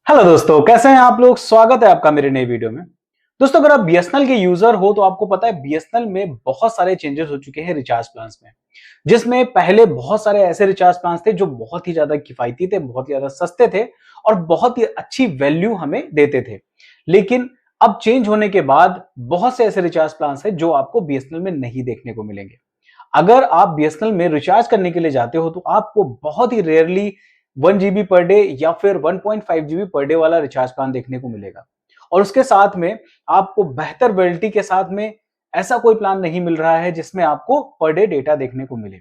Hello दोस्तों, कैसे हैं आप लोग। स्वागत है आपका मेरे नए वीडियो में। दोस्तों, अगर आप बीएसएनएल के यूजर हो तो आपको पता है बीएसएनएल में बहुत सारे चेंजेस हो चुके हैं रिचार्ज प्लान्स में। जिसमें पहले बहुत सारे ऐसे रिचार्ज प्लान्स थे जो बहुत ही ज्यादा किफायती थे, बहुत ही ज्यादा सस्ते थे और बहुत ही अच्छी वैल्यू हमें देते थे। लेकिन अब चेंज होने के बाद बहुत से ऐसे रिचार्ज प्लान्स हैं जो आपको बीएसएनएल में नहीं देखने को मिलेंगे। अगर आप बीएसएनएल में रिचार्ज करने के लिए जाते हो तो आपको बहुत ही रेयरली 1 GB पर डे या फिर 1.5 GB पर डे वाला रिचार्ज प्लान देखने को मिलेगा। और उसके साथ में आपको बेहतर वैलिडिटी के साथ में ऐसा कोई प्लान नहीं मिल रहा है जिसमें आपको पर डे डेटा देखने को मिले।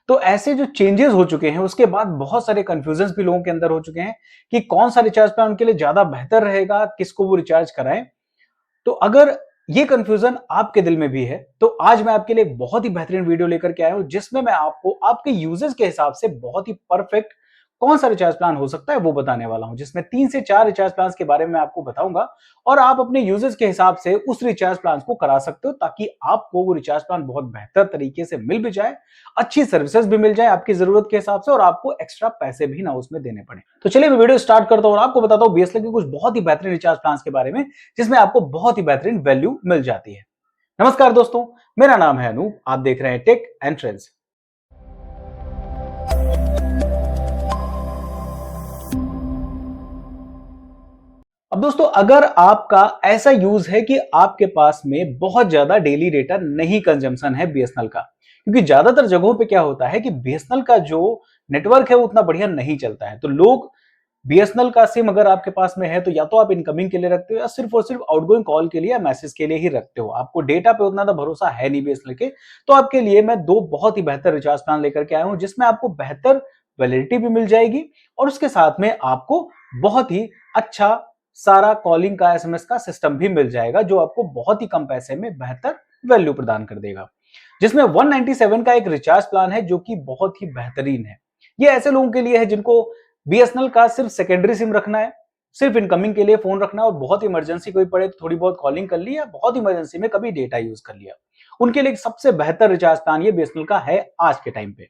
तो ऐसे जो चेंजेस हो चुके हैं उसके बाद बहुत सारे कंफ्यूजन भी लोगों के अंदर हो चुके हैं कि कौन सा रिचार्ज प्लान उनके लिए ज्यादा बेहतर रहेगा, किसको वो रिचार्ज कराएं। तो अगर ये कंफ्यूजन आपके दिल में भी है तो आज मैं आपके लिए एक बहुत ही बेहतरीन वीडियो लेकर के आया हूं जिसमें मैं आपको आपके यूजेस के हिसाब से बहुत ही परफेक्ट कौन सा रिचार्ज प्लान हो सकता है वो बताने वाला हूं, जिसमें 3 से 4 रिचार्ज प्लान के बारे में आपको बताऊंगा और आप अपने यूजेस के हिसाब से उस रिचार्ज प्लान को करा सकते हो ताकि आपको वो रिचार्ज प्लान बहुत बेहतर तरीके से मिल भी जाए, अच्छी सर्विसेज भी मिल जाए आपकी जरूरत के हिसाब से और आपको एक्स्ट्रा पैसे भी ना उसमें देने पड़े। तो चलिए मैं वीडियो स्टार्ट करता हूं और आपको बताता हूं बीएसएनएल के कुछ बहुत ही बेहतरीन रिचार्ज प्लान के बारे में जिसमें आपको बहुत ही बेहतरीन वैल्यू मिल जाती है। नमस्कार दोस्तों, मेरा नाम है अनूप, आप देख रहे हैं टेक एंड ट्रेंड्स। अब दोस्तों, अगर आपका ऐसा यूज है कि आपके पास में बहुत ज्यादा डेली डेटा नहीं कंजम्पशन है बीएसएनएल का, क्योंकि ज्यादातर जगहों पे क्या होता है कि बीएसएनएल का जो नेटवर्क है वो उतना बढ़िया नहीं चलता है, तो लोग बीएसएनएल का सिम अगर आपके पास में है तो या तो आप इनकमिंग के लिए रखते हो या सिर्फ और सिर्फ आउटगोइंग कॉल के लिए या मैसेज के लिए ही रखते हो, आपको डेटा पे उतना भरोसा है नहीं बीएसएनएल के। तो आपके लिए मैं दो बहुत ही बेहतर रिचार्ज प्लान लेकर के आया हूं जिसमें आपको बेहतर वैलिडिटी भी मिल जाएगी और उसके साथ में आपको बहुत ही अच्छा सारा कॉलिंग का एसएमएस का सिस्टम भी मिल जाएगा जो आपको बहुत ही कम पैसे में बेहतर वैल्यू प्रदान कर देगा। जिसमें 197 का एक रिचार्ज प्लान है जो कि बहुत ही बेहतरीन है। ये ऐसे लोगों के लिए है जिनको बीएसएनएल का सिर्फ सेकेंडरी सिम रखना है, सिर्फ इनकमिंग के लिए फोन रखना है और बहुत इमरजेंसी कोई पड़े तो थोड़ी बहुत कॉलिंग कर ली या बहुत इमरजेंसी में कभी डेटा यूज कर लिया, उनके लिए सबसे बेहतर रिचार्ज प्लान ये बीएसएनएल का है आज के टाइम पे।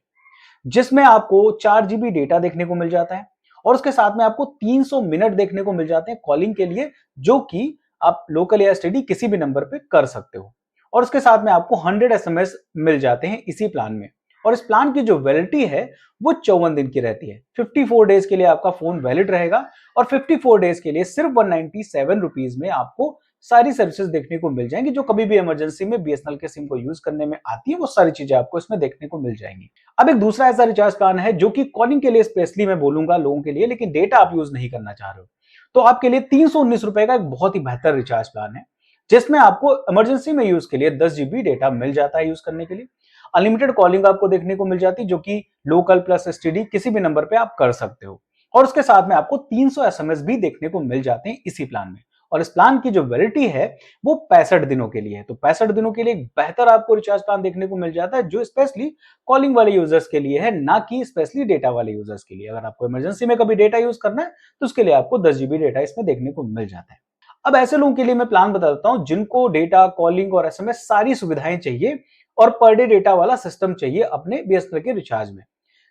जिसमें आपको 4 GB डेटा देखने को मिल जाता है और उसके साथ में आपको 300 मिनट देखने को मिल जाते हैं कॉलिंग के लिए, जो कि आप लोकल या एसटीडी किसी भी नंबर पे कर सकते हो। और उसके साथ में आपको 100 एसएमएस मिल जाते हैं इसी प्लान में। और इस प्लान की जो वैलिडिटी है वो 54 दिन की रहती है। 54 डेज के लिए आपका फोन वैलिड रहेगा और 54 डेज के लिए सिर्फ 197 रुपीज में आपको सारी सर्विसेज देखने को मिल जाएंगी जो कभी भी इमरजेंसी में बीएसएनएल के सिम को यूज करने में आती है, वो सारी चीजें आपको इसमें देखने को मिल जाएंगी। अब एक दूसरा ऐसा रिचार्ज प्लान है जो कि कॉलिंग के लिए स्पेशली मैं बोलूंगा लोगों के लिए, लेकिन डेटा आप यूज नहीं करना चाह रहे हो तो आपके लिए 319 रुपए का एक बहुत ही बेहतर रिचार्ज प्लान है जिसमें आपको इमरजेंसी में यूज के लिए 10 GB डेटा मिल जाता है यूज करने के लिए। अनलिमिटेड कॉलिंग आपको देखने को मिल जाती है जो कि लोकल प्लस एसटीडी किसी भी नंबर पे आप कर सकते हो। और उसके साथ में आपको 300 एसएमएस भी देखने को मिल जाते हैं इसी प्लान में। और इस प्लान की जो वैलिडिटी है वो 65 दिनों के लिए है, तो 65 दिनों के लिए एक बेहतर आपको रिचार्ज प्लान देखने को मिल जाता है जो स्पेशली कॉलिंग वाले यूजर्स के लिए है, ना कि स्पेशली डेटा वाले यूजर्स के लिए। अगर आपको इमरजेंसी में कभी डेटा यूज करना है तो उसके लिए आपको 10 GB डेटा इसमें देखने को मिल जाता है। अब ऐसे लोगों के लिए मैं प्लान बता देता हूं जिनको डेटा, कॉलिंग और एसएमएस सारी सुविधाएं चाहिए और पर डे डेटा वाला सिस्टम चाहिए अपने बीएसएनएल के रिचार्ज में।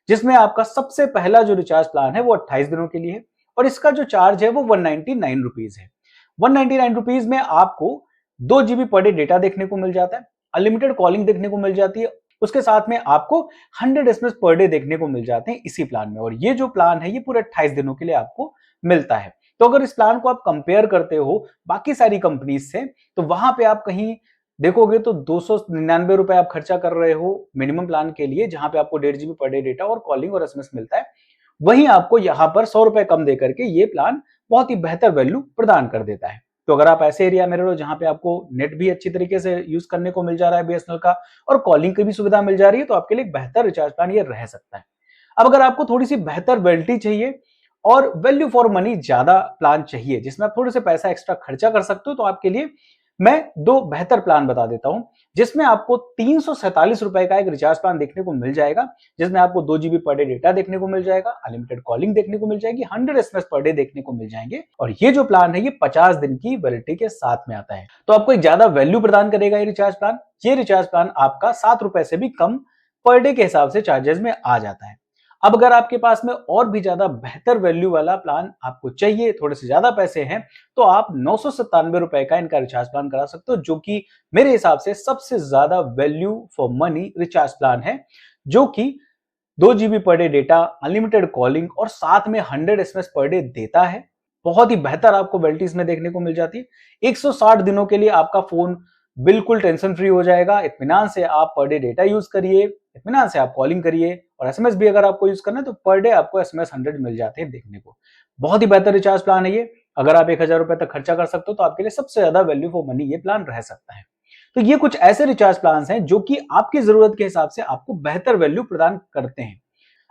जिसमें आपका सबसे पहला जो रिचार्ज प्लान है वो 28 दिनों के लिए है और इसका जो चार्ज है वो 199 रुपीज है। 199 रुपीज में आपको 2 GB पर डे डेटा देखने को मिल जाता है, अनलिमिटेड कॉलिंग देखने को मिल जाती है, उसके साथ में आपको 100 एसएमएस पर डे देखने को मिल जाते हैं इसी प्लान में। और ये जो प्लान है ये पूरे 28 दिनों के लिए आपको मिलता है। तो अगर इस प्लान को आप कंपेयर करते हो बाकी सारी कंपनीज से तो वहां पे आप कहीं देखोगे तो 299 रुपए आप खर्चा कर रहे हो मिनिमम प्लान के लिए, जहां पे आपको 1.5 GB पर डे डेटा और कॉलिंग और एसएमएस मिलता है। वहीं आपको यहाँ पर 100 रुपए कम दे करके ये प्लान बहुत ही बेहतर वैल्यू प्रदान कर देता है। तो अगर आप ऐसे एरिया में रहो जहां पे आपको नेट भी अच्छी तरीके से यूज करने को मिल जा रहा है बीएसएनएल का और कॉलिंग की भी सुविधा मिल जा रही है तो आपके लिए एक बेहतर रिचार्ज प्लान ये रह सकता है। अब अगर आपको थोड़ी सी बेहतर वैलिडिटी चाहिए और वैल्यू फॉर मनी ज्यादा प्लान चाहिए जिसमें आप थोड़े से पैसा एक्स्ट्रा खर्चा कर सकते हो तो आपके लिए मैं दो बेहतर प्लान बता देता हूं जिसमें आपको 347 रुपए का एक रिचार्ज प्लान देखने को मिल जाएगा जिसमें आपको 2 GB पर डे डेटा देखने को मिल जाएगा, अनलिमिटेड कॉलिंग देखने को मिल जाएगी, 100 एसएमएस पर डे देखने को मिल जाएंगे और ये जो प्लान है ये 50 दिन की वैलिडिटी के साथ में आता है। तो आपको एक ज्यादा वैल्यू प्रदान करेगा ये रिचार्ज प्लान। ये रिचार्ज प्लान आपका 7 रुपए से भी कम पर डे के हिसाब से चार्जेस में आ जाता है। अब अगर आपके पास में और भी ज्यादा बेहतर वैल्यू वाला प्लान आपको चाहिए, थोड़े से ज्यादा पैसे हैं, तो आप 997 रुपए का इनका रिचार्ज प्लान करा सकते हो, जो कि मेरे हिसाब से सबसे ज्यादा value for money recharge plan है, जो कि 2 GB per day data, unlimited calling और साथ में 100 SMS पर डे देता है। बहुत ही बेहतर आपको वैलिडिटी इसमें देखने को मिल जाती है। 160 दिनों के लिए आपका फोन बिल्कुल टेंशन फ्री हो जाएगा। इत्मीनान से आप पर डे डेटा यूज करिए, इत्मीनान से आप कॉलिंग करिए, और एसएमएस भी अगर आपको यूज करना है तो पर डे आपको एसएमएस 100 मिल जाते हैं देखने को। बहुत ही बेहतर रिचार्ज प्लान है ये। अगर आप 1000 रुपए तक खर्चा कर सकते हो तो आपके लिए सबसे ज्यादा वैल्यू फॉर मनी ये प्लान रह सकता है। तो ये कुछ ऐसे रिचार्ज प्लान हैं जो कि आपकी जरूरत के हिसाब से आपको बेहतर वैल्यू प्रदान करते हैं।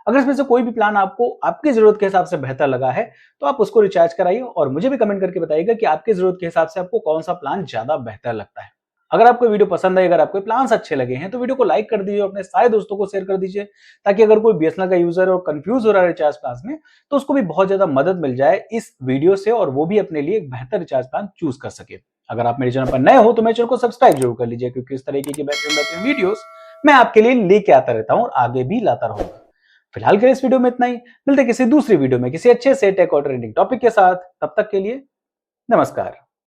अगर इसमें से कोई भी प्लान आपको आपकी जरूरत के हिसाब से बेहतर लगा है तो आप उसको रिचार्ज कराइए और मुझे भी कमेंट करके बताइएगा कि आपकी जरूरत के हिसाब से आपको कौन सा प्लान ज्यादा बेहतर लगता है। अगर आपको वीडियो पसंद आई, अगर आपको प्लान्स अच्छे लगे हैं तो वीडियो को लाइक कर दीजिए और अपने सारे दोस्तों को शेयर कर दीजिए, ताकि अगर कोई बीएसएनएल का यूजर है और कंफ्यूज हो रहा है रिचार्ज प्लान में तो उसको भी बहुत ज्यादा मदद मिल जाए इस वीडियो से और वो भी अपने लिए एक बेहतर रिचार्ज प्लान चूज कर सके। अगर आप मेरे चैनल पर नए हो तो मेरे चैनल को सब्सक्राइब जरूर कर लीजिए, क्योंकि इस तरीके की बेहतरीन वीडियोस मैं आपके लिए लेके आता रहता हूं और आगे भी लाता रहूंगा। फिलहाल के लिए इस वीडियो में इतना ही। मिलते किसी दूसरी वीडियो में किसी अच्छे से टेक और ट्रेंडिंग टॉपिक के साथ। तब तक के लिए नमस्कार।